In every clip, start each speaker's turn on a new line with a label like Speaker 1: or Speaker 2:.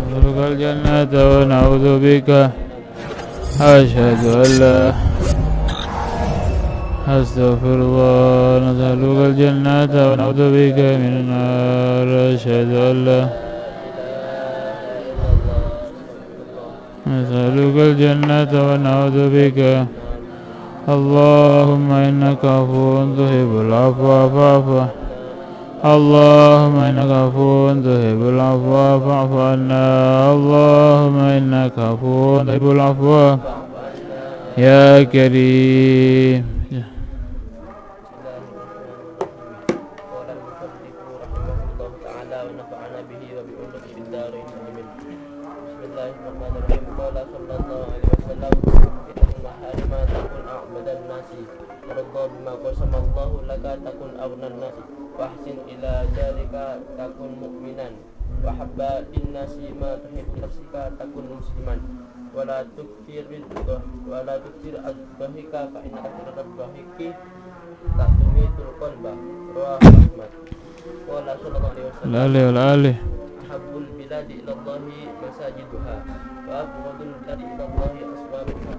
Speaker 1: نسألك الجنة ونعوذ بك أشهد أن لا أستغفر الله نسألك الجنة ونعوذ بك من النار أشهد أن لا نسألك الجنة ونعوذ بك اللهم إنك عفو تحب العفو فاعف اللهم إنك عفو تحب العفو فاعف عنا اللهم إنك عفو تحب العفو يا كريم.
Speaker 2: bima qasamallahu laka takun aghnan nasi wahsin ila dzalika takun mu'minan wa habba linnasi ma tuhibbu nafsika takun musliman wala tukthir ad-dhahika fa inna kathrata ad-dhahiki ta'tumitul qalba rawahu Ahmad. Qala sallallahu alaihi wasallam habbul biladi ila Allahi masajiduha wa abghadul biladi ila Allahi aswaruha.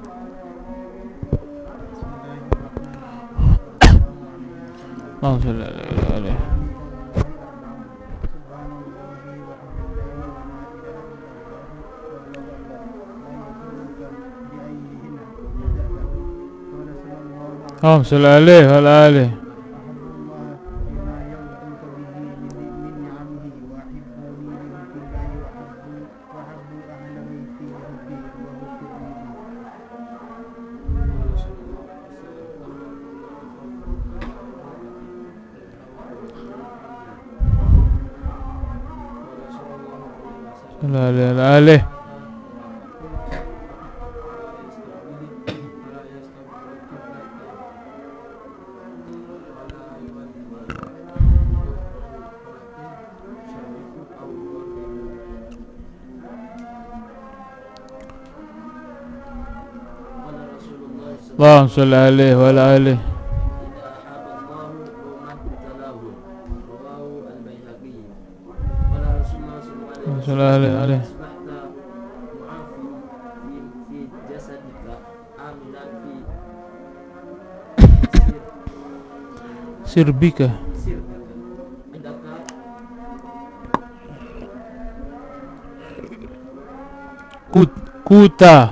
Speaker 1: اللهم صل عليه وعلى آله. اللهم صل عليه وعلى آله. صلى الله عليه sirbika kuta.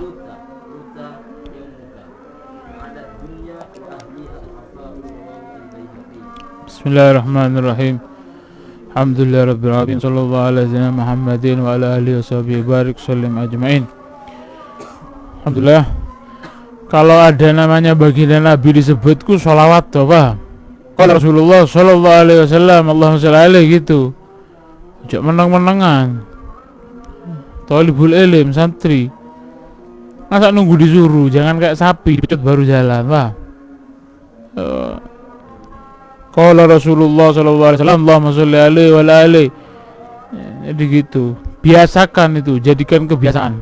Speaker 1: Bismillahirrahmanirrahim. Alhamdulillah rabbil alamin. Sallallahu alaihi wasallam Muhammadin wa ala alihi washabihi barik sallim ajmain. Alhamdulillah. Kalau ada namanya baginda Nabi disebutku sholawat toh paham. Kalau Rasulullah sallallahu alaihi wasallam Allahumma sholli alaihi gitu. Jangan menang-menangan. Thalibul ilm santri. Masa nunggu disuruh, jangan kayak sapi dipecut baru jalan, paham. Qala Rasulullah sallallahu alaihi wasallam Allahumma sholli alaihi wa ala alihi. Jadi gitu. Biasakan itu, jadikan kebiasaan.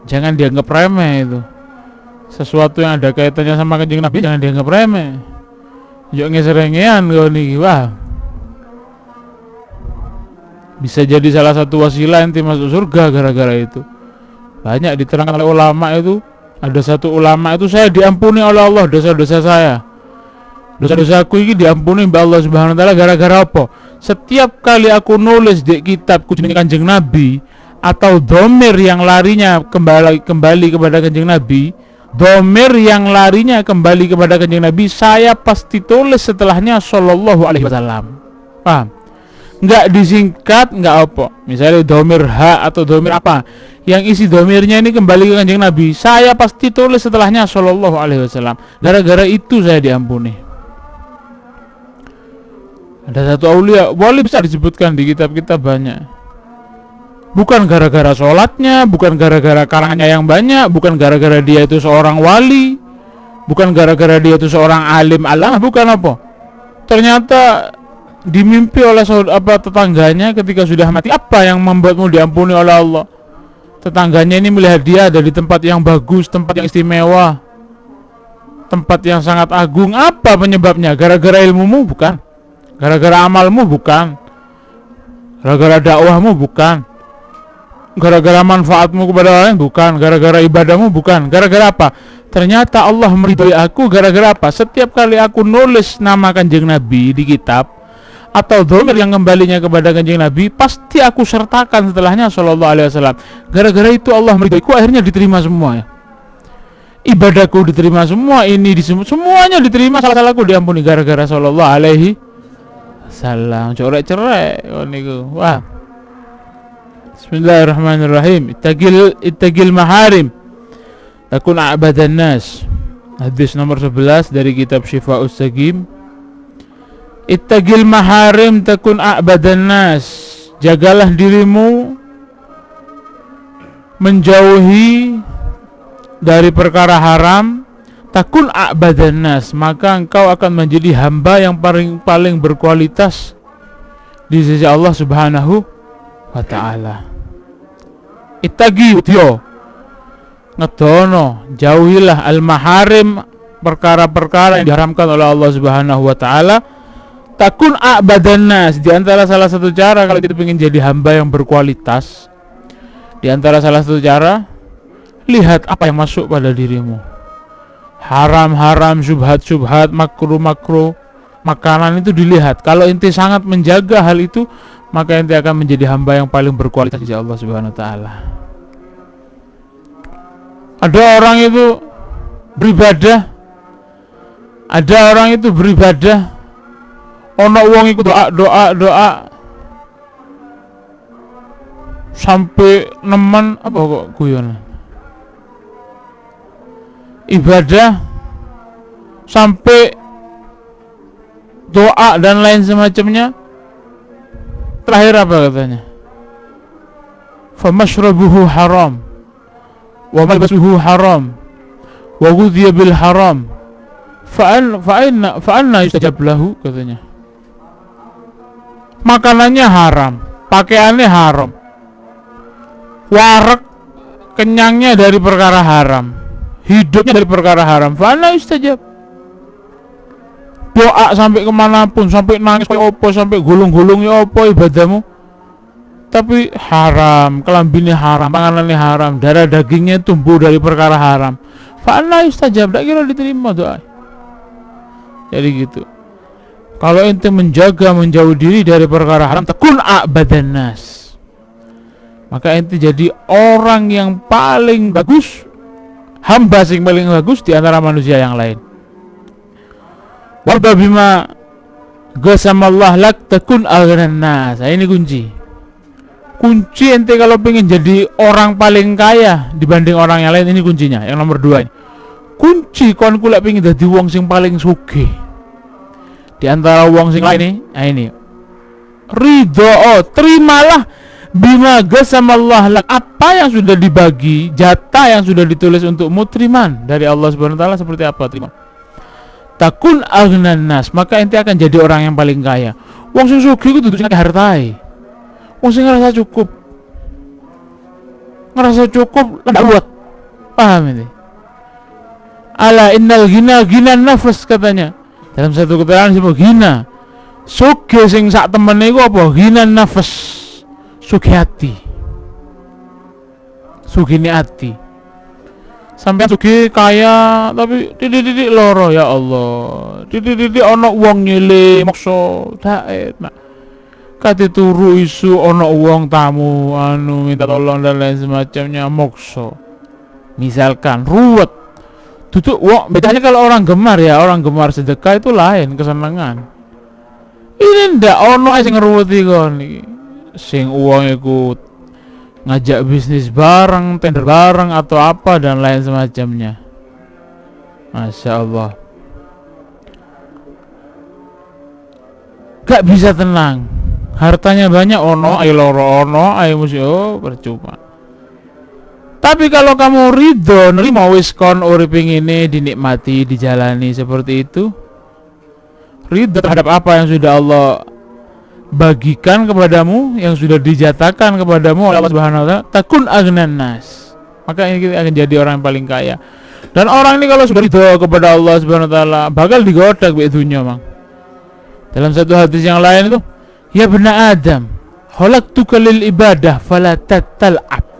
Speaker 1: Jangan dianggap remeh itu. Sesuatu yang ada kaitannya sama kanjeng Nabi jangan dianggap remeh. Yo ngeserengean kau niki, wah. Bisa jadi salah satu wasilah ente masuk surga gara-gara itu. Banyak diterangkan oleh ulama itu. Ada satu ulama itu, saya diampuni oleh Allah dosa-dosa saya. Dosa-dosaku ini diampuni mbak Allah subhanahu wa ta'ala gara-gara apa? Setiap kali aku nulis di kitabku jenenge kanjeng Nabi, atau domir yang larinya kembali kepada kanjeng Nabi, domir yang larinya kembali kepada kanjeng Nabi, saya pasti tulis setelahnya sallallahu alaihi wasallam. Paham? Enggak disingkat, enggak apa. Misalnya domir ha atau domir apa, yang isi domirnya ini kembali ke kanjeng Nabi, saya pasti tulis setelahnya sallallahu alaihi wasallam. Gara-gara itu saya diampuni. Ada satu aulia, wali bisa disebutkan di kitab-kitab banyak. Bukan gara-gara sholatnya, bukan gara-gara karangannya yang banyak, bukan gara-gara dia itu seorang wali, bukan gara-gara dia itu seorang alim Allah, bukan apa. Ternyata dimimpi oleh tetangganya ketika sudah mati. Apa yang membuatmu diampuni oleh Allah? Tetangganya ini melihat dia ada di tempat yang bagus, tempat yang istimewa, tempat yang sangat agung. Apa penyebabnya? Gara-gara ilmumu? Bukan. Gara-gara amalmu? Bukan. Gara-gara dakwahmu? Bukan. gara-gara manfaatmu kepada orang lain, bukan. Gara-gara ibadahmu, bukan. Gara-gara apa? Ternyata Allah meridhoi aku gara-gara apa? Setiap kali aku nulis nama Kanjeng Nabi di kitab atau dhamir yang kembalinya kepada Kanjeng Nabi, pasti aku sertakan setelahnya sallallahu alaihi wasallam. Gara-gara itu Allah meridhoiku, akhirnya diterima semua ya. Ibadahku diterima semua, ini semuanya diterima, salah-salahku diampuni gara-gara sallallahu alaihi wasallam. Corek-cerek niku. Wah. Bismillahirrahmanirrahim. Ittaqil maharim takun a'badan nas. Hadis nomor 11 dari kitab Syifa'us Saqim. Ittaqil maharim takun a'badan nas. Jagalah dirimu menjauhi dari perkara haram, takun a'badan nas, maka engkau akan menjadi hamba yang paling berkualitas di sisi Allah Subhanahu wa taala. Ittaqi yo ngedono, jauhilah al-maharim, perkara-perkara yang diharamkan oleh Allah Subhanahu wa taala. Takun a'badan nas, di antara salah satu cara kalau kita ingin jadi hamba yang berkualitas, di antara salah satu cara, lihat apa yang masuk pada dirimu. Haram-haram, syubhat-syubhat, makruh-makruh, makanan itu dilihat. Kalau ente sangat menjaga hal itu, maka ente akan menjadi hamba yang paling berkualitas di Allah Subhanahu wa taala. Ada orang itu beribadah, ono wong iku doa sampai nemen apa kok guyon. Ibadah sampai doa dan lain semacamnya, terakhir apa katanya? Famashrabuhu haram wa malbasuhu haram wa ghudhiya bil haram fa'anna yustajab lahu, katanya. Makanannya haram, pakaiannya haram, warak kenyangnya dari perkara haram, hidupnya dari perkara haram, fa'anna yustajab. Doa sampai kemanapun, sampai nangis kayak opo, sampai gulung-gulung ya opo ibadahmu, tapi haram, kelambinnya haram, panganannya haram, darah dagingnya tumbuh dari perkara haram, fa'anna yustajab, tak kira diterima doa. Jadi gitu. Kalau ente menjauh diri dari perkara haram, takun a'badan nas, maka ente jadi orang yang paling bagus, hamba yang paling bagus di antara manusia yang lain. Warda bima qasamallah lak takun aghnan nas. Ini kunci ente kalau pengen jadi orang paling kaya dibanding orang yang lain, ini kuncinya. Yang nomor 2 ini. Kunci kon kula pengen dadi wong sing paling sugih di antara wong sing lain ini. Ridho, terimalah bima qasamallah lak, apa yang sudah dibagi, jatah yang sudah ditulis untukmu, teriman dari Allah Subhanahu wa taala seperti apa, terima. Takun aghnan nas, maka ente akan jadi orang yang paling kaya. Wong sing sugih iku dudu sing akeh hartae. Wong sing ngerasa cukup lan kuat. Paham ini? Ala innal ghina nafas, katanya. Dalam satu keterangan disebut ghina. Sugih sing sak temene iku apa? Ghina nafas. Sugih hati. Sugihne hati. Sampai sugih kaya tapi titik-titik loro, ya Allah. Titik-titik ana wong nyele maksa daet. Kate turu isu ana wong tamu minta tolong dan lain semacamnya, maksa. Misalkan ruwet. Duduk wong, bedanya kalau orang gemar ya, orang gemar sedekah itu lain, kesenangan. Ini ndak ono sing ngeruweti kon iki. Sing wong iku ngajak bisnis bareng, tender bareng atau apa dan lain semacamnya. Masya Allah. Gak bisa tenang. Hartanya banyak ono, ayo loro ono, ayo musyo percuma. Tapi kalau kamu ridho, nerima wis kon urip ini dinikmati, dijalani seperti itu, ridho terhadap apa yang sudah Allah bagikan kepadamu, yang sudah dijatakan kepadamu oleh Allah Subhanahu wa taala, takun aghnan nas, maka ini kita akan jadi orang yang paling kaya. Dan orang ini kalau sudah ridho kepada Allah Subhanahu wa taala, bakal digodak be dunya, Mang. Dalam satu hadis yang lain itu, ya bani Adam, khalaqtuka lil ibadah fala tatal'ab.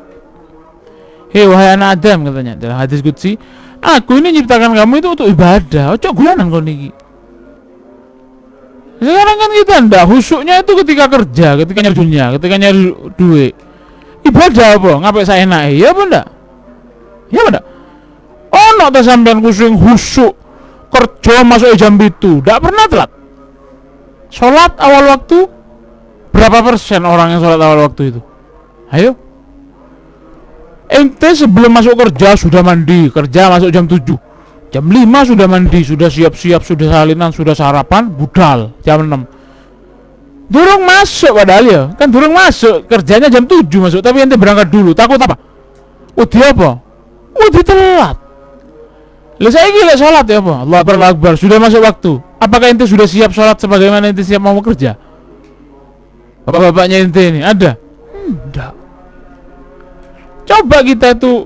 Speaker 1: Hei wahai anak Adam, katanya dalam hadis qudsi, aku ini nyiptakan kamu itu untuk ibadah. Ojo gulanan kau niki. Sekarang kan kita ndak khusyuknya itu ketika kerja, ketika nyari dunia, ketika nyari duit. Ibadah apa? Ngapain saya enak? Ya apa ndak? Ya apa ndak? Ono ta sampean khusyuk kerja masuk jam itu, ndak pernah telat. Sholat awal waktu, berapa persen orang yang sholat awal waktu itu? Ayo. Ente sebelum masuk kerja sudah mandi, kerja masuk jam 7. Jam 5 sudah mandi, sudah siap-siap, sudah salinan, sudah sarapan, budal jam 6. Durung masuk padahal ya, kan durung masuk, kerjanya jam 7 masuk, tapi ente berangkat dulu, takut apa? Wedi apa? Wedi telat. Lah saya gila sholat ya apa? Allah Akbar, sudah masuk waktu. Apakah ente sudah siap sholat sebagaimana ente siap mau bekerja? Bapak-bapaknya ente ini ada? Enggak. Coba kita itu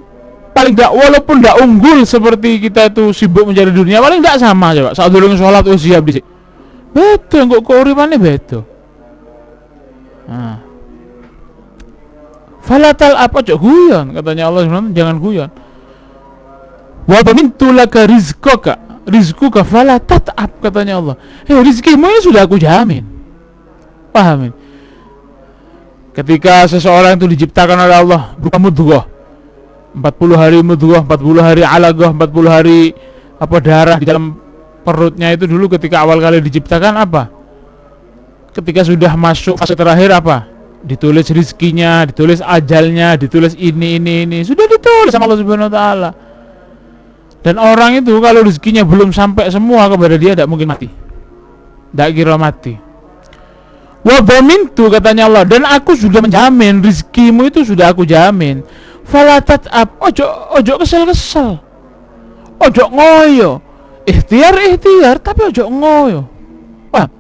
Speaker 1: paling enggak, walaupun enggak unggul seperti kita itu sibuk mencari dunia, paling enggak sama coba. Saat dulu sholat siap di sini. Betul, kok keuripannya betul. Nah. Falatal apa cok guyon, katanya Allah SWT, jangan guyon. Wa bamintu laka rizquka fala tat'ab, katanya Allah. Rizkimu ini sudah aku jamin. Pahamin? Ketika seseorang itu diciptakan oleh Allah berupa mudghah, 40 hari mudghah, 40 hari alaqah, 40 hari darah di dalam perutnya itu dulu ketika awal kali diciptakan apa? Ketika sudah masuk fase terakhir apa? Ditulis rizkinya, ditulis ajalnya, ditulis ini sudah ditulis sama Allah Subhanahu wa taala. Dan orang itu kalau rezekinya belum sampai semua kepada dia, tidak mungkin mati. Tidak kira mati. Wa bamintu, katanya Allah, dan aku sudah menjamin rezekimu itu sudah aku jamin. Falatat ab, ojo kesel-kesel, ojo ngoyo. Ikhtiar tapi ojo ngoyo. Wah,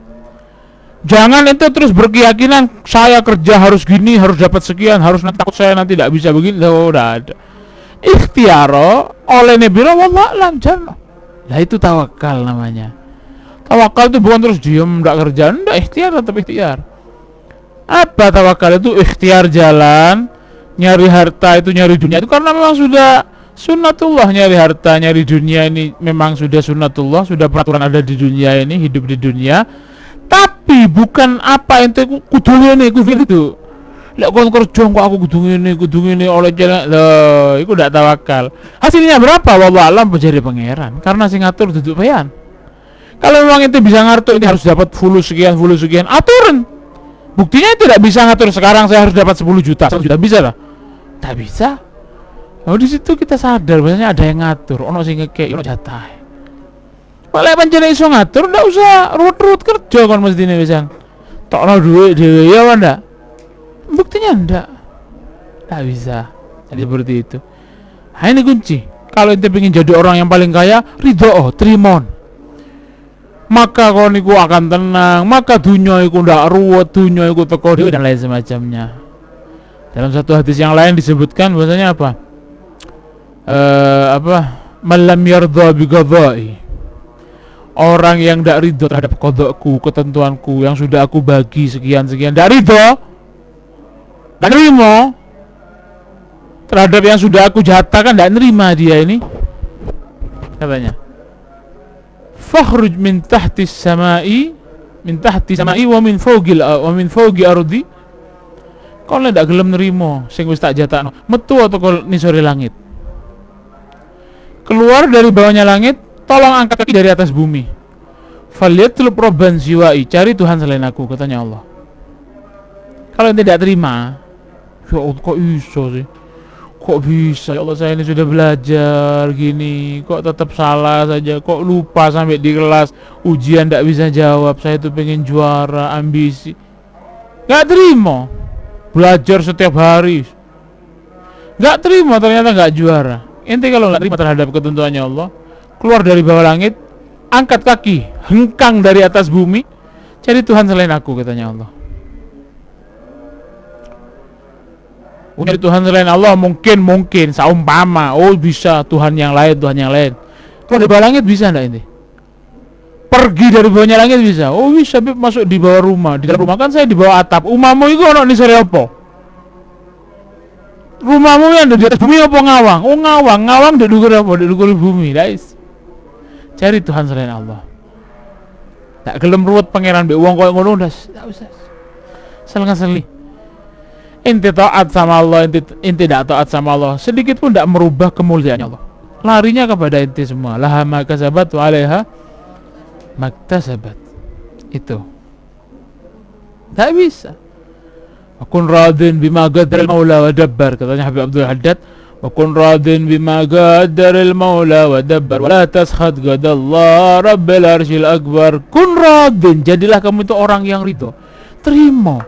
Speaker 1: jangan itu terus berkeyakinan saya kerja harus gini, harus dapat sekian, harus nanti takut saya nanti tidak bisa begini. Udah ada. Ikhtiaro oleh nebiro wallah alam jannah. Lah itu tawakal namanya. Tawakal itu bukan terus diem ndak kerja, ndak, ikhtiar tetap ikhtiar. Apa tawakal itu? Ikhtiar jalan, nyari harta itu, nyari dunia itu karena memang sudah sunnatullah. Nyari harta, nyari dunia ini memang sudah sunnatullah, sudah peraturan ada di dunia ini, hidup di dunia. Tapi bukan apa ente kudu ngene kudu itu. Lek kon kerja kok aku kudu ngene oleh jalan. Loh, iku ndak tawakal. Hasilnya berapa? Wallahu alam, penjari pangeran. Karena sing ngatur duduk bayan. Kalau memang itu bisa ngatur, ini harus dapat full sekian, aturan. Buktinya itu tidak bisa ngatur. Sekarang saya harus dapat 10 juta. 1 juta bisa lah? Tak bisa. Oh, di situ kita sadar bahwasanya ada yang ngatur. Ono sing ngekek, ono jatah. Kalau pancen iso ngatur, ndak usah ruwet-ruwet kerja kon mestine pisan. Tokno duit dhewe ya apa ndak? Buktinya ndak. Tak bisa. Jadi seperti itu. Nah, ini kunci. Kalau ente pengen jadi orang yang paling kaya, ridho, trimon. Maka kau niku akan tenang, maka dunia iku ndak ruwet, dunia iku teko dhewe dan lain semacamnya. Dalam satu hadis yang lain disebutkan bahwasanya apa? Malam yardha bi qadha'i. Orang yang ndak ridho terhadap qadhaku, ketentuanku yang sudah aku bagi sekian, ndak ridho, ndak nerima terhadap yang sudah aku jatahkan, ndak nerima dia ini. Katanya, fakhruj min tahti samai wa min fawqi ardi. Kau ndak gelem nerimo sing wis tak jatakno, metu atau kau nisori langit. Keluar dari bawahnya langit, tolong angkat kaki dari atas bumi. Falyatlub rabban siwai, cari Tuhan selain aku, katanya Allah. Kalau tidak terima, ya Allah, kok iso sih? Kok bisa? Ya Allah, saya ini sudah belajar gini, kok tetap salah saja, kok lupa sampai di kelas ujian tidak bisa jawab. Saya itu pengen juara, ambisi, nggak terima. Belajar setiap hari, nggak terima, ternyata nggak juara. Ente kalau nggak terima terhadap ketentuannya Allah, keluar dari bawah langit, angkat kaki, hengkang dari atas bumi, cari Tuhan selain aku, katanya Allah. Dari Tuhan selain Allah mungkin saumpama, oh bisa Tuhan yang lain. Kalau di bawah langit bisa enggak ini? Pergi dari bawahnya langit bisa. Oh bisa, masuk di bawah rumah. Di dalam rumah kan saya di bawah atap. Umamu itu ono nisore apa? Rumahmu yang ada di atas bumi apa ngawang? Oh ngawang di dhuwur apa? Di dhuwur bumi. Guys. Cari Tuhan selain Allah. Tak gelem ruwet pangeran mbek wong koyo ngono ndas. Tak usah. Seling-seling. Inti taat sama Allah, inti tidak taat sama Allah, sedikit pun tidak merubah kemuliaan Allah. Larinya kepada inti semua. Laha ma kasabat wa 'alaiha maktasabat. Itu. Tak bisa. Wa kun radin bima qaddara al-maula wa dabbar, katanya Habib Abdul Haddad. Wa kun radin bima qaddara al-maula wa dabbar wa la taskhat qadallah rabbil arsyil akbar. Kun radin, jadilah kamu itu orang yang ridho. Terima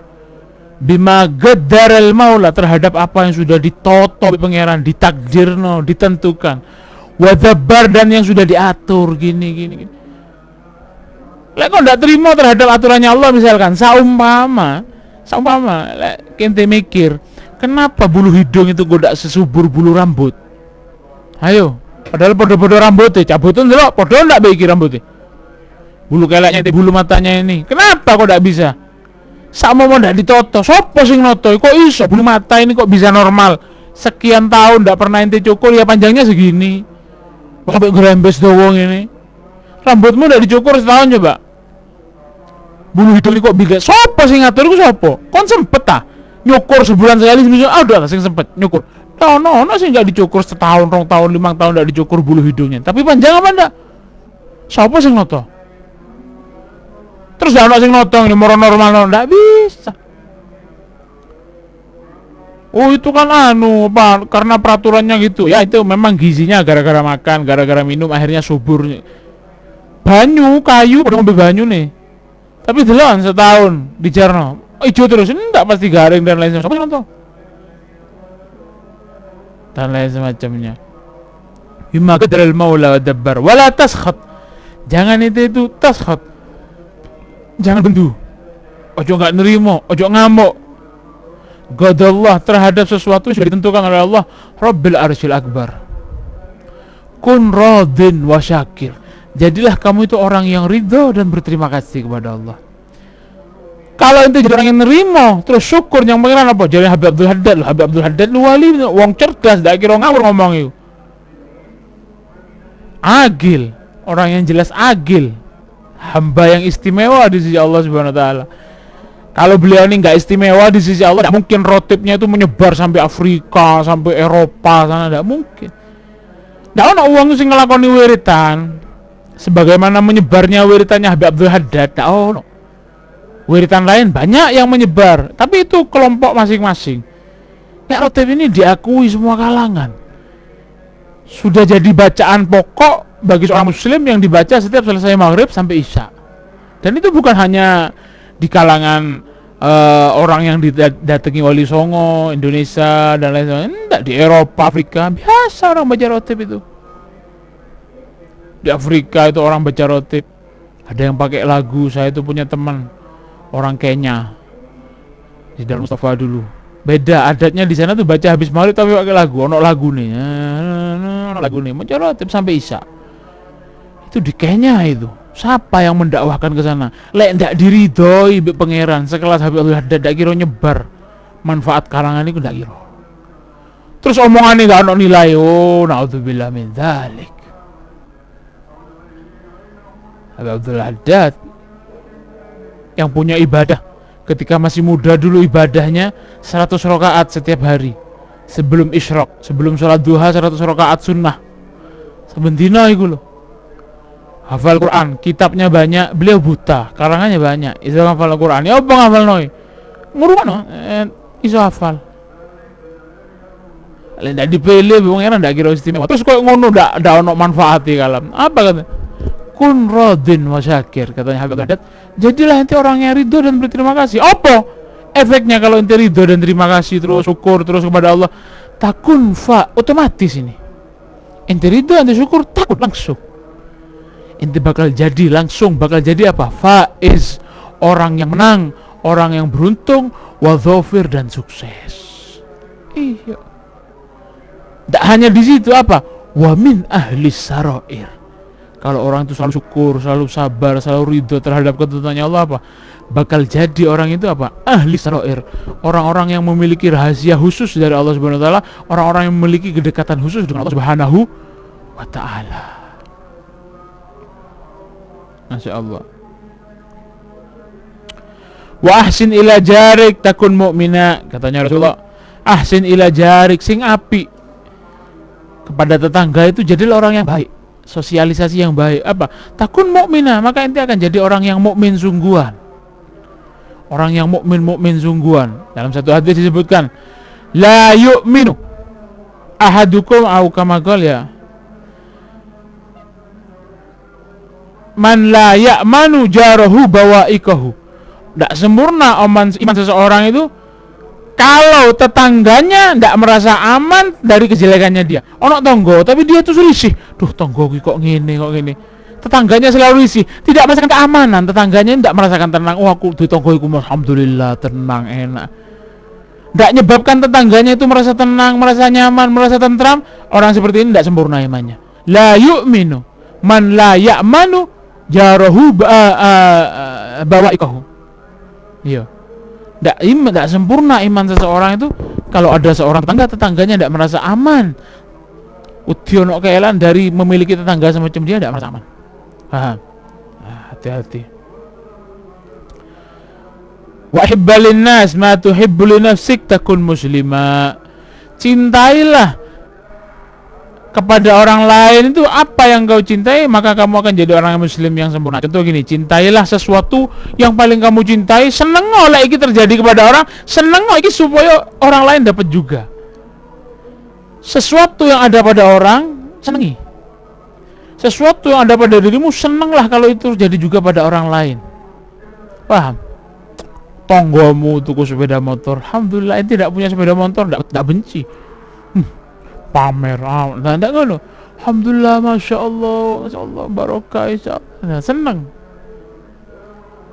Speaker 1: bima qaddara al-maula, terhadap apa yang sudah ditoto pangeran, ditakdirno, ditentukan. Wa dabbar, dan yang sudah diatur gini. Lek kok ndak terima terhadap aturannya Allah, misalkan saumpama lek kente mikir, kenapa bulu hidung itu kok ndak sesubur bulu rambut? Ayo, padahal podo-podo rambutnya, cabutin delok, podo ndak baiki rambutnya. Bulu keleknya, bulu matanya ini, kenapa kok ndak bisa? Sama mau ndak ditoto, sopo sing noto? Kok iso bulu mata ini kok bisa normal? Sekian tahun ndak pernah ente cukur, ya panjangnya segini. Sampai gerembes doang ini. Rambutmu ndak dicukur setahun coba. Bulu hidung kok bisa? Sopo sing ngatur iku sopo? Kon sempet ta? Nyukur sebulan sekali semisal, udah lah sing sempet nyukur. No, sing nggak dicukur setahun, 2 tahun, 5 tahun ndak dicukur bulu hidungnya. Tapi panjang apa ndak? Sopo sing noto? Terus ndak ono sing noto ini normal ndak bisa. Oh itu kan apa? Karena peraturannya gitu. Ya itu memang gizinya gara-gara makan, gara-gara minum akhirnya subur. Banyu, kayu, udah ngambil banyu nih. Tapi deloan setahun di Jarno, ijo terus, enggak pasti garing dan lain sebagainya. Nonton. Dan lain semacamnya. Bima qadral maula wa dabbar wala taskhat. Jangan itu taskhat. Jangan bendu. Ojo enggak nerimo, ojo ngamuk. Qadallah, terhadap sesuatu yang sudah ditentukan oleh Allah, Rabbil arsyil akbar. Kun radin wa syakir. Jadilah kamu itu orang yang ridho dan berterima kasih kepada Allah. Kalau ente jadi orang yang nerimo, terus syukur yang pangeran apa? Jadi Habib Abdul Haddad loh. Habib Abdul Haddad lu wali, wong cerdas, ndak kira ngawur ngomong itu. Agil, orang yang jelas agil. Hamba yang istimewa di sisi Allah Subhanahu wa taala. Kalau beliau ini nggak istimewa di sisi Allah, tidak mungkin rotipnya itu menyebar sampai Afrika, sampai Eropa sana, tidak mungkin. Tidak ada uang sing ngelakoni wiritan sebagaimana menyebarnya wiritannya Habib Abdul Haddad. Tidak ada. Wiritan lain banyak yang menyebar, tapi itu kelompok masing-masing. Nek rotip ini diakui semua kalangan. Sudah jadi bacaan pokok bagi seorang muslim yang dibaca setiap selesai maghrib sampai isya. Dan itu bukan hanya di kalangan orang yang didatangi Wali Songo, Indonesia dan lain sebagainya. Enggak, di Eropa, Afrika biasa orang baca rotip itu. Di Afrika itu orang baca rotip. Ada yang pakai lagu. Saya itu punya teman orang Kenya di Darul Mustafa dulu. Beda adatnya di sana tuh baca habis maghrib tapi pakai lagu. Ono lagu nih, baca rotip sampai isya. Itu di Kenya itu. Siapa yang mendakwahkan ke sana? Lek ndak diridhoi mbek pangeran sekelas Habib Abdul Haddad, ndak kira nyebar manfaat karangan iku, ndak kira. Terus omongane gak ono nilai. Oh, naudzubillah min dzalik. Habib Abdul Haddad yang punya ibadah ketika masih muda dulu, ibadahnya 100 rakaat setiap hari sebelum isyraq, sebelum sholat duha 100 rakaat sunnah. Sebendina iku loh. Hafal Quran, kitabnya banyak, beliau buta, karangannya banyak. Iso hafal Quran. Ya apa ngafal noi? Ngurungno iso hafal. Lek ndak dipilih pangeran ndak kira istimewa. Terus koyo ngono ndak ono manfaat di kalam. Apa kata? Kun radin wa syakir, katanya Habib Haddad. Jadilah ente orang yang ridho dan berterima kasih. Apa efeknya kalau ente ridho dan terima kasih terus syukur terus kepada Allah? Takun fa, otomatis ini. Ente ridho, ente syukur, takut langsung. Ente bakal jadi langsung, bakal jadi apa? Faiz, orang yang menang, orang yang beruntung, wadzofir dan sukses. Iya. Tak hanya di situ apa? Wa min ahli sarair. Kalau orang itu selalu syukur, selalu sabar, selalu ridho terhadap ketentuannya Allah, apa? Bakal jadi orang itu apa? Ahli sarair. Orang-orang yang memiliki rahasia khusus dari Allah Subhanahu wa taala, orang-orang yang memiliki kedekatan khusus dengan Allah Subhanahu wa taala. Masya Allah. Wa ahsin ila jarik takun mu'mina, katanya Rasulullah. Ahsin ila jarik, sing api kepada tetangga itu jadilah orang yang baik. Sosialisasi yang baik, apa? Takun mu'mina, maka ente akan jadi orang yang mukmin sungguhan. Orang yang mukmin sungguhan. Dalam satu hadis disebutkan, la yu'minu ahadukum au kama qala ya. Man la ya'manu jarahu bawaikahu. Tidak sempurna iman seseorang itu kalau tetangganya tidak merasa aman dari kejelekannya dia. Ono tonggo tapi dia tuh risih. Duh, tonggo kok ngene. Tetangganya selalu risih, tidak merasakan keamanan. Tetangganya tidak merasakan tenang. Oh, aku di tonggo iku alhamdulillah tenang, enak. Tidak menyebabkan tetangganya itu merasa tenang, merasa nyaman, merasa tentram. Orang seperti ini tidak sempurna imannya. La yu'minu man la ya'manu jarahu bawaikahu. Iya. Tidak sempurna iman seseorang itu kalau ada seorang tetangganya tidak merasa aman. Udiono keelan dari memiliki tetangga semacam dia tidak merasa aman. Paham? Hati-hati. Wa hibbalin nas ma tuhibbu li nafsik takun muslima. Cintailah kepada orang lain itu apa yang kau cintai, maka kamu akan jadi orang muslim yang sempurna. Contoh gini, cintailah sesuatu yang paling kamu cintai, seneng oleh iki terjadi kepada orang, seneng iki supaya orang lain dapat juga. Sesuatu yang ada pada orang, senengi. Sesuatu yang ada pada dirimu, senenglah kalau itu terjadi juga pada orang lain. Paham? Tonggomu tuku sepeda motor, alhamdulillah ini tidak punya sepeda motor, tidak benci. Pamer, nah, tidak ngono. Alhamdulillah, masya Allah, barokah, insya Allah. Nah, senang.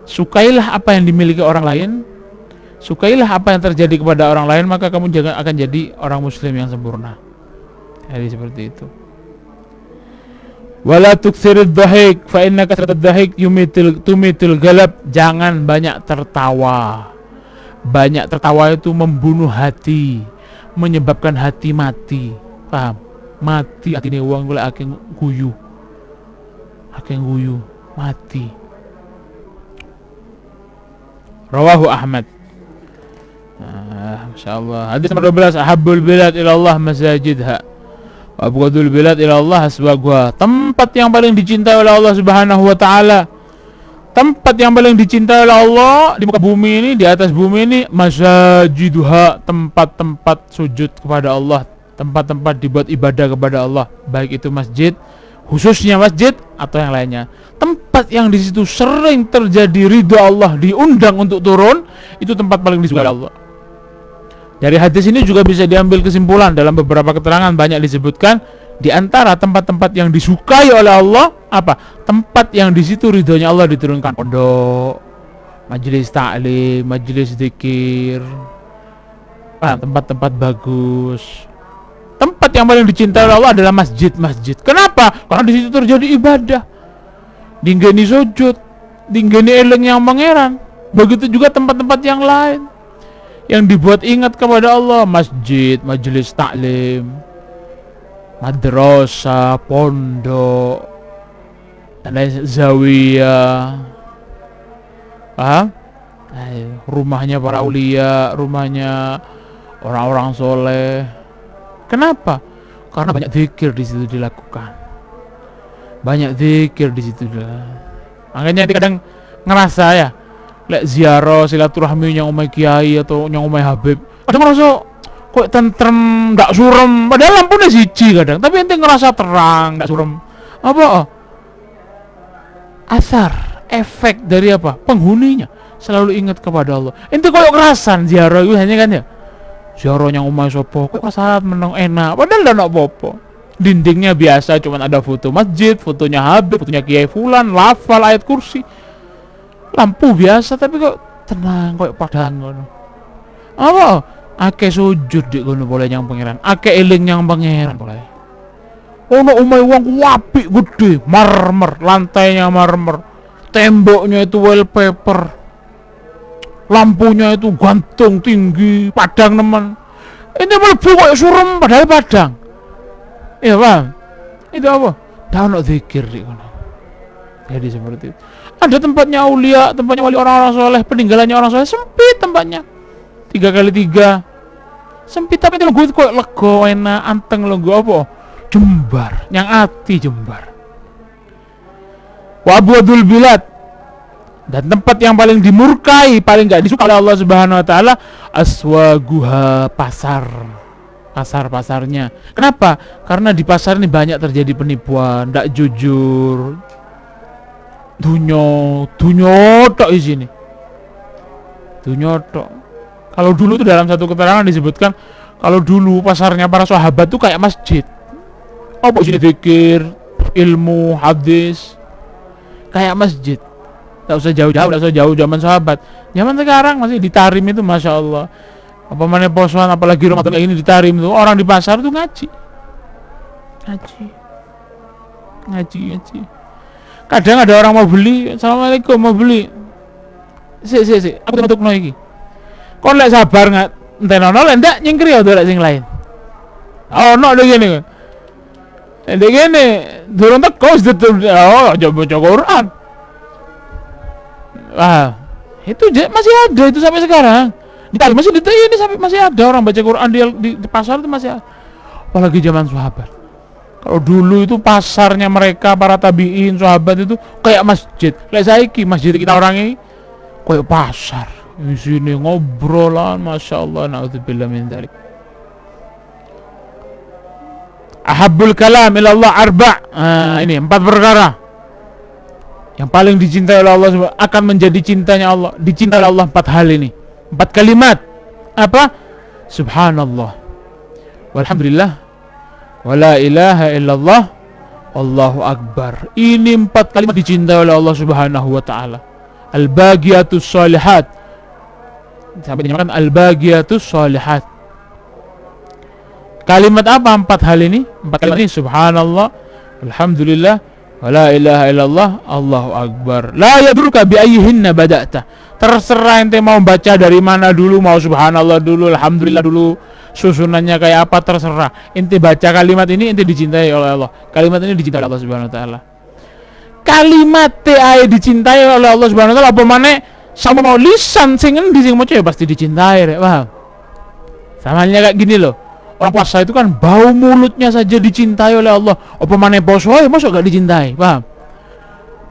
Speaker 1: Sukailah apa yang dimiliki orang lain, sukailah apa yang terjadi kepada orang lain, maka kamu akan jadi orang muslim yang sempurna. Jadi seperti itu. Wala tuksirid dhahik fa inna kasratad dhahik tumitil galab. Jangan banyak tertawa. Banyak tertawa itu membunuh hati, menyebabkan hati mati. Paham? Mati atine wong golek akeh guyu. Mati. Rawahu Ahmad. Masyaallah. Hadis nomor 12, ahabbul bilad ila Allah masajidha. Wa abghadul bilad ila Allah aswaquha. Tempat yang paling dicintai oleh Allah Subhanahu wa taala. Tempat yang paling dicintai oleh Allah di muka bumi ini, di atas bumi ini, masajiduha, tempat-tempat sujud kepada Allah, tempat-tempat dibuat ibadah kepada Allah, baik itu masjid, khususnya masjid atau yang lainnya. Tempat yang di situ sering terjadi ridha Allah, diundang untuk turun, itu tempat paling disukai Allah. Dari hadis ini juga bisa diambil kesimpulan, dalam beberapa keterangan banyak disebutkan di antara tempat-tempat yang disukai oleh Allah apa? Tempat yang di situ ridhonya Allah diturunkan. Pondok, majelis taklim, majelis zikir, tempat-tempat bagus. Tempat yang paling dicintai oleh Allah adalah masjid. Kenapa? Karena di situ terjadi ibadah. Dinggeni sujud, dinggeni eling yang pangeran. Begitu juga tempat-tempat yang lain yang dibuat ingat kepada Allah, masjid, majelis taklim, madrasah, pondok, dan lain, zawiyah. Paham? Rumahnya para ulia, rumahnya orang-orang soleh. Kenapa? Karena banyak zikir di situ dilakukan. Makanya kadang ngerasa ya, lek ziarah silaturahmi yang umai kiai atau yang umai habib, kadang ngerasa kok tentrem, ndak surem, padahal lampunya siji kadang, tapi ente ngerasa terang, ndak surem. Apa? Asar, efek dari apa? Penghuninya selalu ingat kepada Allah. Ente koyok kerasan ziarah itu hanya kan ya, ziarah yang umai sopo, kok saat menang enak, padahal ndak apa-apa. Dindingnya biasa, cuman ada foto masjid, fotonya habib, fotonya kiai fulan, lafal ayat kursi. Lampu biasa tapi kok tenang, kok padang ngono. Apa? Ake sujud di kono boleh yang pangeran, ake eling yang pangeran boleh. Ono omah wong apik gede, marmer, lantainya marmer, temboknya itu wallpaper, lampunya itu gantung tinggi, padang nemen. Ini mlebu kok surem padahal padang. Iya paham? Itu apa? Dah ono zikir di kono. Jadi seperti itu. Ada tempatnya aulia, tempatnya wali orang-orang soleh, peninggalannya orang soleh, sempit tempatnya. 3x3 sempit tapi itu gue kok lego enak anteng lo gue apa jembar yang ati jembar wa abwadul bilad, dan tempat yang paling dimurkai, paling gak disuka oleh Allah Subhanahu wa taala, aswaguha, pasar-pasarnya. Kenapa? Karena di pasar ini banyak terjadi penipuan, ndak jujur, dunyo tok di sini, dunyo tok. Kalau dulu tuh dalam satu keterangan disebutkan, kalau dulu pasarnya para sahabat tuh kayak masjid. Oh, sini zikir, ilmu, hadis, kayak masjid. Tak usah jauh zaman sahabat. Zaman sekarang masih ditarim itu, masya Allah. Apa mana posoan, apalagi Ramadan ini ditarim tuh, orang di pasar tuh ngaji. Kadang ada orang mau beli, assalamualaikum, mau beli. Si, aku tutup no iki. Kon lek sabar nggak entenono lek ndak nyingkri ya lek sing lain. Oh no lek ngene. Lek ngene durung teko wis coba Quran. Wah, itu masih ada itu sampai sekarang. Masih ini sampai masih ada orang baca Quran di pasar itu masih ada. Apalagi zaman sahabat. Kalau dulu itu pasarnya mereka para tabiin sahabat itu kayak masjid. Lek saiki masjid kita orang ini kayak pasar. Di sini ngobrolan, masya Allah, naudzubillah min dzalik. Ahabbul kalam ila Allah arba'. Ini 4 perkara yang paling dicintai oleh Allah, akan menjadi cintanya Allah, dicintai oleh Allah 4 hal ini. 4 kalimat. Apa? Subhanallah, walhamdulillah, wala ilaha illallah, Allahu akbar. Ini 4 kalimat dicintai oleh Allah Subhanahu wa taala. Al-bagiyatus shalihat. Sampai dinamakan al-bagiyatus shalihat. Kalimat apa 4 hal ini? 4 kalimat ini, subhanallah, alhamdulillah, wala ilaha illallah, Allahu akbar. La yadruka bi ayyihinna bada'ta. Terserah ente mau baca dari mana dulu, mau subhanallah dulu, alhamdulillah dulu, susunannya kayak apa terserah. Ente baca kalimat ini, ente dicintai oleh Allah. Kalimat ini dicintai oleh Allah Subhanahu wa taala. Kalimat TAE dicintai oleh Allah Subhanahu wa taala, apa maneh sama mau lisan sing endi sing maca ya pasti dicintai, rek, paham? Sama halnya kayak gini loh. Orang puasa itu kan bau mulutnya saja dicintai oleh Allah. Apa maneh poso ya mosok gak dicintai, paham?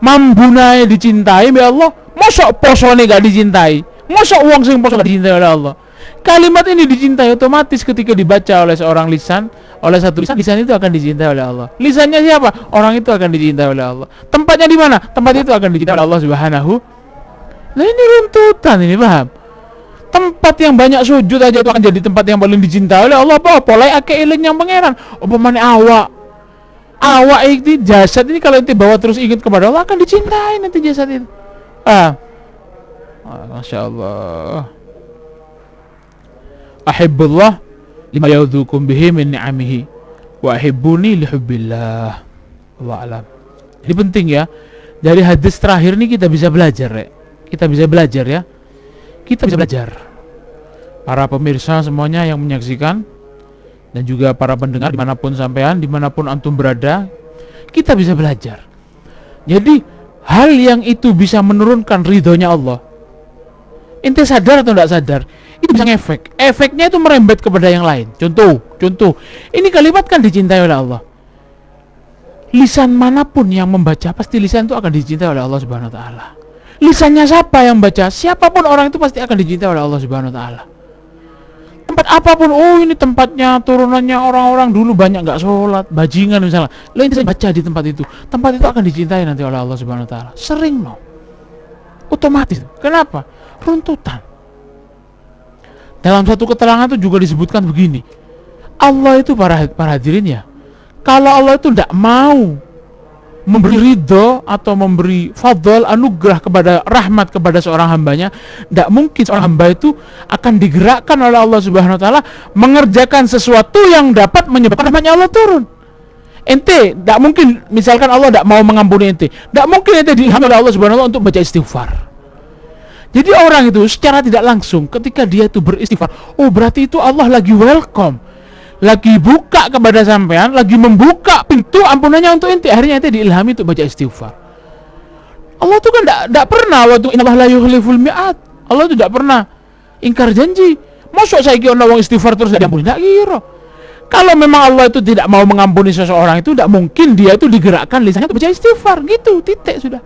Speaker 1: Mambunae dicintai oleh Allah, mosok posone gak dicintai? Mosok wong sing poso gak dicintai oleh Allah? Kalimat ini dicintai otomatis ketika dibaca oleh seorang lisan, oleh satu lisan itu akan dicintai oleh Allah. Lisannya siapa? Orang itu akan dicintai oleh Allah. Tempatnya di mana? Tempat itu akan dicintai oleh Allah Subhanahu. Nah ini runtutan ini, paham? Tempat yang banyak sujud aja itu akan jadi tempat yang paling dicintai oleh Allah. Apa lai akeh eling yang pangeran. Apa maneh awak ini jasad ini kalau ente bawa terus ingat kepada Allah akan dicintai nanti jasad itu. Masya Allah. Ahibbullah lima yaudzukum bihi min ni'amihi wa ahibbuni lihubbillah. Allah alam. Ini penting ya. Dari hadis terakhir ini kita bisa belajar ya. Kita bisa belajar. Para pemirsa semuanya yang menyaksikan dan juga para pendengar dimanapun sampean, dimanapun antum berada, kita bisa belajar. Jadi hal yang itu bisa menurunkan ridhonya Allah. Ente sadar atau tidak sadar, itu bisa ngefek. Efeknya itu merembet kepada yang lain. Contoh. Ini kalimat kan dicintai oleh Allah. Lisan manapun yang membaca, pasti lisan itu akan dicintai oleh Allah Subhanahu wa taala. Lisannya siapa yang baca, siapapun orang itu pasti akan dicintai oleh Allah Subhanahu wa taala. Tempat apapun, ini tempatnya turunannya orang-orang dulu banyak nggak sholat, bajingan misalnya. Lo ini baca di tempat itu akan dicintai nanti oleh Allah Subhanahu wa taala. Sering otomatis. Kenapa? Runtutan. Dalam satu keterangan itu juga disebutkan begini. Allah itu para hadirin ya, kalau Allah itu tidak mau memberi ridho atau memberi fadl, anugerah kepada rahmat kepada seorang hambanya, tidak mungkin seorang hamba itu akan digerakkan oleh Allah Subhanahu wa taala mengerjakan sesuatu yang dapat menyebabkan rahmatnya Allah turun. Ente tidak mungkin, misalkan Allah tidak mau mengampuni ente, tidak mungkin ente diilhami oleh Allah Subhanahu wa Ta'ala untuk baca istighfar. Jadi orang itu secara tidak langsung ketika dia itu beristighfar, oh berarti itu Allah lagi welcome, lagi buka kepada sampean, lagi membuka pintu ampunannya untuk ente. Akhirnya ente diilhami untuk baca istighfar. Allah itu kan tidak pernah waktu innallaha la yukhliful mi'ad. Allah itu tidak pernah ingkar janji. Masuk saya kira orang istighfar terus tidak diampuni, tidak kira. Kalau memang Allah itu tidak mau mengampuni seseorang itu, tidak mungkin dia itu digerakkan lisannya untuk baca istighfar, gitu, titik sudah.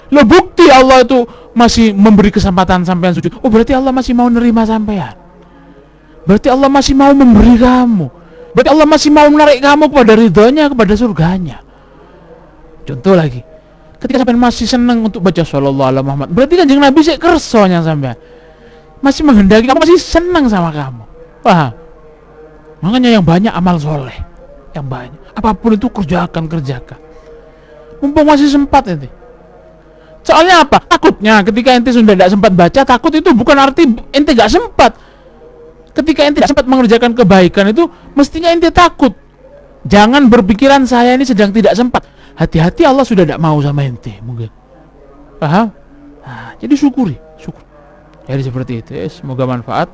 Speaker 1: Lo bukti Allah itu masih memberi kesempatan sampean sujud. Oh berarti Allah masih mau nerima sampean. Berarti Allah masih mau memberi kamu. Berarti Allah masih mau menarik kamu kepada ridhonya, kepada surganya. Contoh lagi, ketika sampean masih senang untuk baca sallallahu alaihi Muhammad, berarti Kanjeng Nabi sik kersonya sampean. Masih menghendaki kamu, masih senang sama kamu. Paham? Makanya yang banyak amal soleh, yang banyak, apapun itu kerjakan. Mumpung masih sempat ente. Soalnya apa? Takutnya ketika ente sudah tidak sempat baca, takut itu bukan arti ente gak sempat. Ketika ente tidak sempat mengerjakan kebaikan itu, mestinya ente takut. Jangan berpikiran saya ini sedang tidak sempat. Hati-hati Allah sudah tidak mau sama ente, mungkin. Paham? Nah, jadi syukuri. Jadi seperti itu. Semoga manfaat.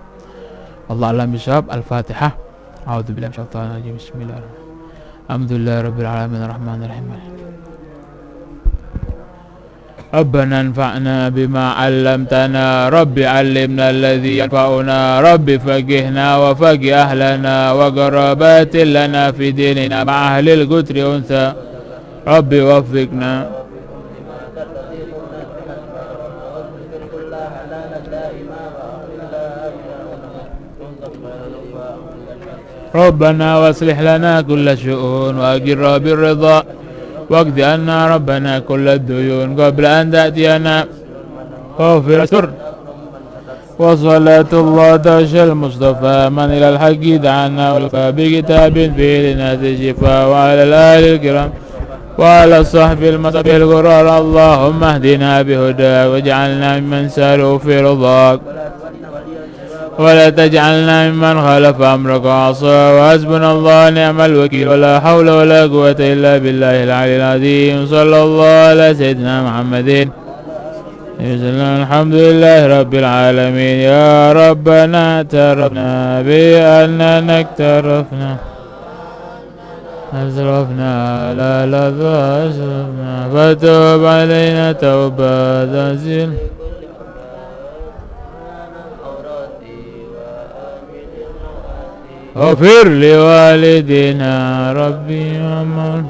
Speaker 1: Allah alam bisawab. Al-Fatihah. A'udzubillahi minasyaitonir rajim. Bismillahirrahmanirrahim. Alhamdulillahirabbil alamin arrahmanirrahim. Rabbana anfa'na bima 'allamtana, Rabbi 'allimna alladhi yanfa'una, Rabbi faqihna wa faqih ahlana wa qarabatin lana fi dinina ma'a ahlil qutri unsa, Rabbi waffiqna. ربنا واصلح لنا كل شؤون وأجرنا بالرضا واقض عنا ربنا كل الديون قبل أن تأتينا واغفر السر وصلاة الله تعشى المصطفى من إلى الحق دعانا والوفاء بكتاب فيه للناس شفاء وعلى الآل الكرام وعلى الصحب المصطفى الغرار اللهم اهدنا بهداك واجعلنا ممن ساروا في رضاك ولا تجعلنا ممن خالف أمرك وعصى وحسبنا الله ونعم الوكيل ولا حول ولا قوة إلا بالله العلي العظيم صلى الله على سيدنا محمد. الحمد لله رب العالمين. يا ربنا اعترفنا بأننا اقترفنا أسرفنا على لظى أسرفنا فتوب علينا توبة تنزل اغفر لوالدينا ربي ومن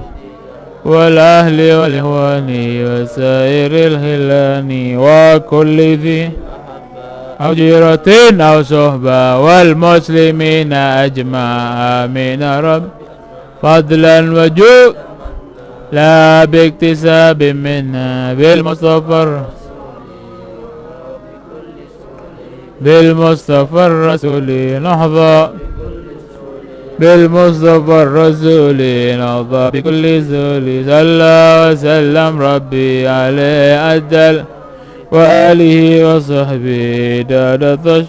Speaker 1: والأهل والإخوان وسائر الخلان وكل ذي أو جيرة أو صحبة والمسلمين أجمع آمين رب فضلا وجود لا باكتساب منا بالمصطفى الرسول نحظى بالمصطفى الرسول نحظى بكل زول صلى وسلم ربي عليه أجل وآله وصحبه دادة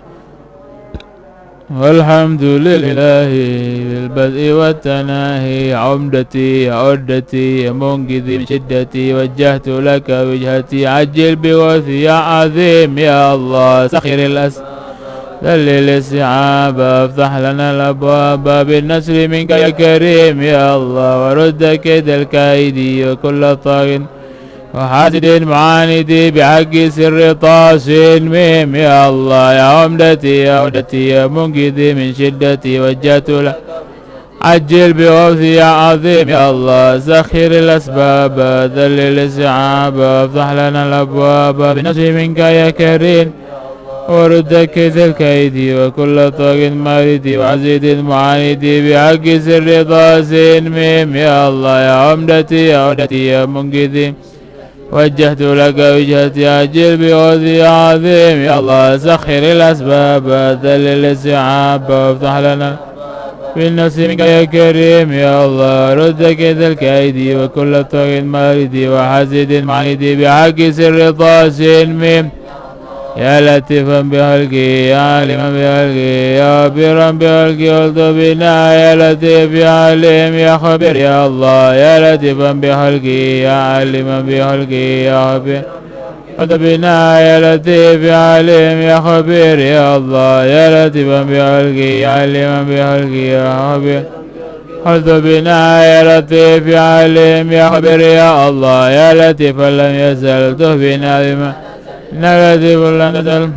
Speaker 1: والحمد لله بالبدء والتناهي عدتي منقذ من شدتي وجهت لك وجهتي عجل بوثي يا عظيم يا الله سخر ذلل السعاب افتح لنا الأبواب بالنصر منك يا كريم يا الله ورد كيد الكائد وكل طاغ وحاسد معاند بحق سر طاسين ميم يا الله يا عمدتي يا منقذ من شدتي وجهت لك عجل بوثي يا عظيم يا الله سخر الأسباب ذلل السعاب افتح لنا الأبواب بنصر منك يا كريم ورد كيد الكيد وكل طاغ مارد وعزيد معاند بحق سر طاسين ميم يا الله يا عمدتي يا منقذ وجهت لك وجهتي عجل بوثي عظيم يا الله سخر الأسباب ذلل السعاب وافتح لنا بالنصر منك يا كريم يا الله رد كيد الكيد وكل طاغ مارد وحاسد معاند بحق سر طاسين ميم يا لطيفا بخلقه يا عالما بخلقه يا خبيرا بخلقه والطبنا يا لطيف يا عليم يا خبير يا الله يا لطيفا بخلقه يا عالما بخلقه يا خبير والطبنا يا لطيف يا عليم يا خبير يا الله يا لطيفا بخلقه يا عليما بخلقه يا خبير قلت بنا يا لطيف يا عليم يا خبير يا الله يا لطيفا لم يزل تهبنا بما إنك لطيف لم تزل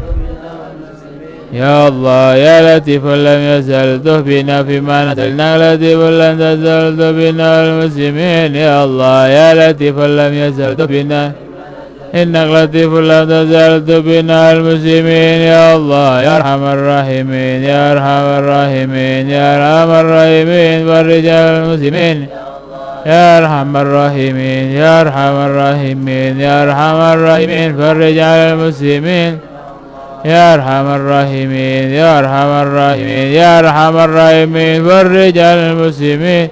Speaker 1: يا الله يا لطيفا لم يزل تهبنا فيما نزل إنك لطيف لم تزل تهبنا المسلمين يا الله يا لطيفا لم يزل تهبنا إنك لطيف لا تزال بنا المسلمين يا الله يا أرحم الراحمين يا أرحم الراحمين يا أرحم الراحمين والرجال المسلمين يا أرحم الراحمين يا أرحم الراحمين يا أرحم الراحمين والرجال المسلمين يا أرحم الراحمين يا أرحم الراحمين يا أرحم الراحمين والرجال المسلمين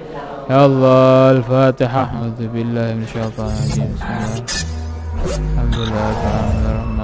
Speaker 1: يا الله. الفاتحة. أعوذ بالله من الشيطان الرجيم. بسم الله الحمد لله رب العالمين.